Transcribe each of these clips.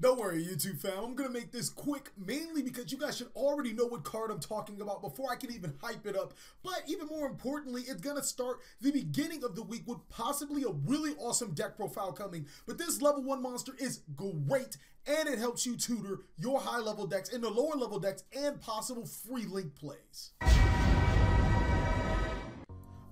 Don't worry, YouTube fam, I'm gonna make this quick, mainly because you guys should already know what card I'm talking about before I can even hype it up. But even more importantly, it's gonna start the beginning of the week with possibly a really awesome deck profile coming. But this level 1 monster is great, and it helps you tutor your high level decks into lower level decks and possible free link plays.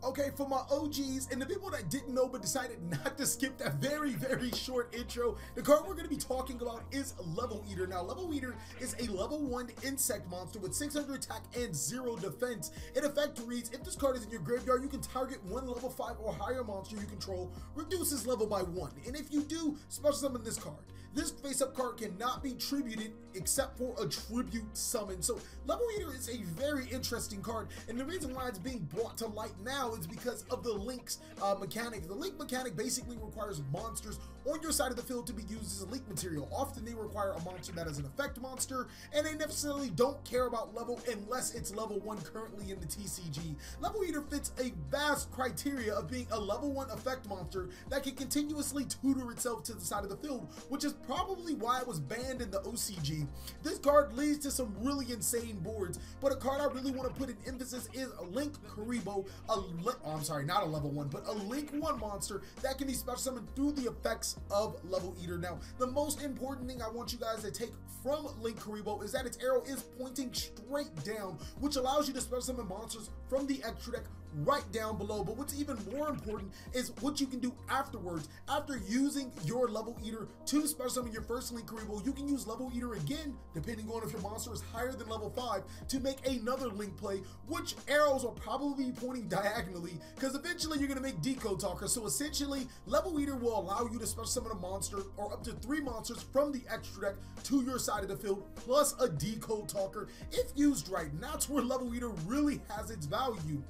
Okay, for my OGs and the people that didn't know but decided not to skip that very short intro, the card we're going to be talking about is Level Eater. Now, Level Eater is a level 1 insect monster with 600 attack and 0 defense. In effect reads, if this card is in your graveyard, you can target one level 5 or higher monster you control, reduces level by 1. And if you do, special summon this card. This face-up card cannot be tributed except for a tribute summon. So Level Eater is a very interesting card, and the reason why it's being brought to light now is because of the links mechanic. The link mechanic basically requires monsters on your side of the field to be used as a link material. Often they require a monster that is an effect monster, and they necessarily don't care about level unless it's level 1 currently in the TCG. Level Eater fits a vast criteria of being a level 1 effect monster that can continuously tutor itself to the side of the field, which is probably why it was banned in the OCG. This card leads to some really insane boards, but a card I really want to put an emphasis is Link Karibo, not a level 1, but a Link 1 monster that can be special summoned through the effects of Level Eater. Now, the most important thing I want you guys to take from Link Karibo is that its arrow is pointing straight down, which allows you to special summon monsters from the extra deck right down below. But what's even more important is what you can do afterwards. After using your Level Eater to special summon your first Link Karibo, you can use Level Eater again, depending on if your monster is higher than level 5, to make another Link play, which arrows will probably be pointing diagonally, because eventually you're going to make Decode Talker. So essentially, Level Eater will allow you to special summon a monster, or up to 3 monsters from the extra deck to your side of the field, plus a Decode Talker, if used right. And that's where Level Eater really has its value.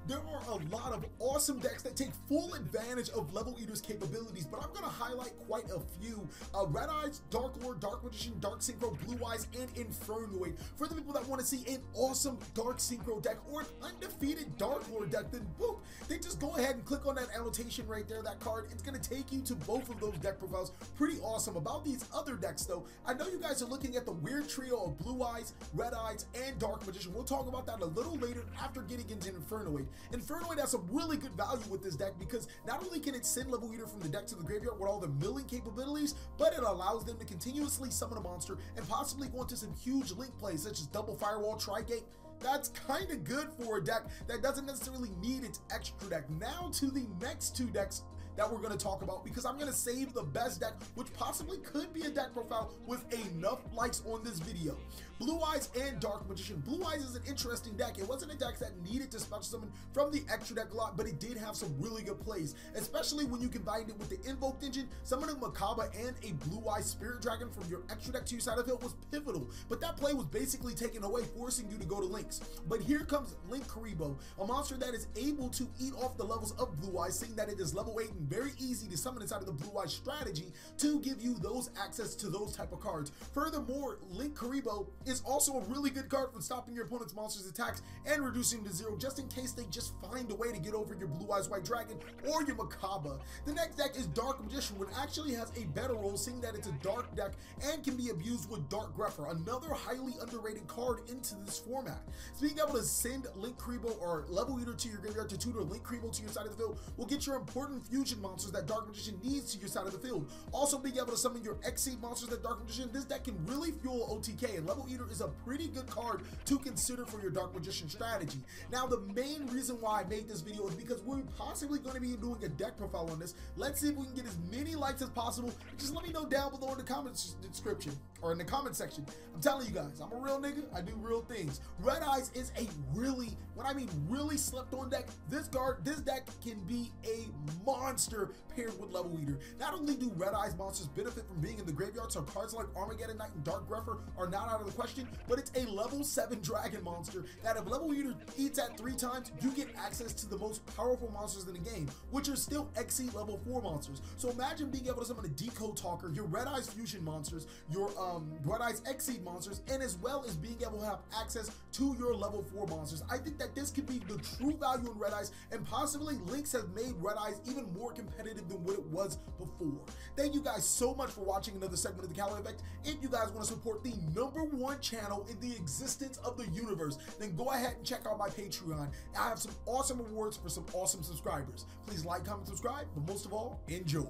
There are a lot of awesome decks that take full advantage of Level Eater's capabilities, but I'm going to highlight quite a few. Red Eyes, Dark Lord, Dark Magician, Dark Synchro, Blue Eyes, and Infernoid. For the people that want to see an awesome Dark Synchro deck or an undefeated Dark Lord deck, then boop, they just go ahead and click on that annotation right there, that card. It's going to take you to both of those deck profiles. Pretty awesome. About these other decks though, I know you guys are looking at the weird trio of Blue Eyes, Red Eyes, and Dark Magician. We'll talk about that a little later after getting into Infernoid. Infernoid has some really good value with this deck because not only can it send Level Eater from the deck to the graveyard with all the milling capabilities, but it allows them to continuously summon a monster and possibly go into some huge link plays such as Double Firewall, Tri-Gate. That's kind of good for a deck that doesn't necessarily need its extra deck. Now to the next 2 decks that we're going to talk about, because I'm going to save the best deck, which possibly could be a deck profile with enough likes on this video. Blue Eyes and Dark Magician. Blue Eyes is an interesting deck. It wasn't a deck that needed to special summon from the extra deck a lot, but it did have some really good plays, especially when you combined it with the Invoked Engine. Summoning Macabre and a Blue Eye Spirit Dragon from your extra deck to your side of the field was pivotal, but that play was basically taken away, forcing you to go to links. But here comes Link Karibo, a monster that is able to eat off the levels of Blue Eyes, seeing that it is level 8 and very easy to summon inside of the Blue Eyes strategy to give you those access to those type of cards. Furthermore, Link Karibo is also a really good card for stopping your opponent's monster's attacks and reducing them to 0, just in case they just find a way to get over your Blue Eyes White Dragon or your Macabre. The next deck is Dark Magician, which actually has a better role, seeing that it's a dark deck and can be abused with Dark Grepher, another highly underrated card into this format. So being able to send Link Karibo or Level Eater to your graveyard to tutor Link Karibo to your side of the field will get your important fusion monsters that Dark Magician needs to your side of the field. Also being able to summon your Exceed monsters that Dark Magician, this deck can really fuel OTK, and Level Eater is a pretty good card to consider for your Dark Magician strategy. Now, the main reason why I made this video is because we're possibly going to be doing a deck profile on this. Let's see if we can get as many likes as possible. Just let me know down below in the comments description or in the comment section. I'm telling you guys, I'm a real nigga. I do real things. Red Eyes is a really, when I mean really slept on deck. This deck can be a monster paired with Level Eater. Not only do Red Eyes monsters benefit from being in the graveyard, so cards like Armageddon Knight and Dark Grepher are not out of the question, but it's a level 7 dragon monster that if Level Eater eats at 3 times, you get access to the most powerful monsters in the game, which are still Exceed level 4 monsters. So imagine being able to summon a Decode Talker, your Red Eyes fusion monsters, your Red Eyes Exceed monsters, and as well as being able to have access to your level 4 monsters. I think that this could be the true value in Red Eyes, and possibly links have made Red Eyes even more more competitive than what it was before. Thank you guys so much for watching another segment of the TheCaliEffect. If you guys want to support the #1 channel in the existence of the universe, then go ahead and check out my Patreon. I have some awesome rewards for some awesome subscribers. Please like, comment, subscribe, but most of all, enjoy.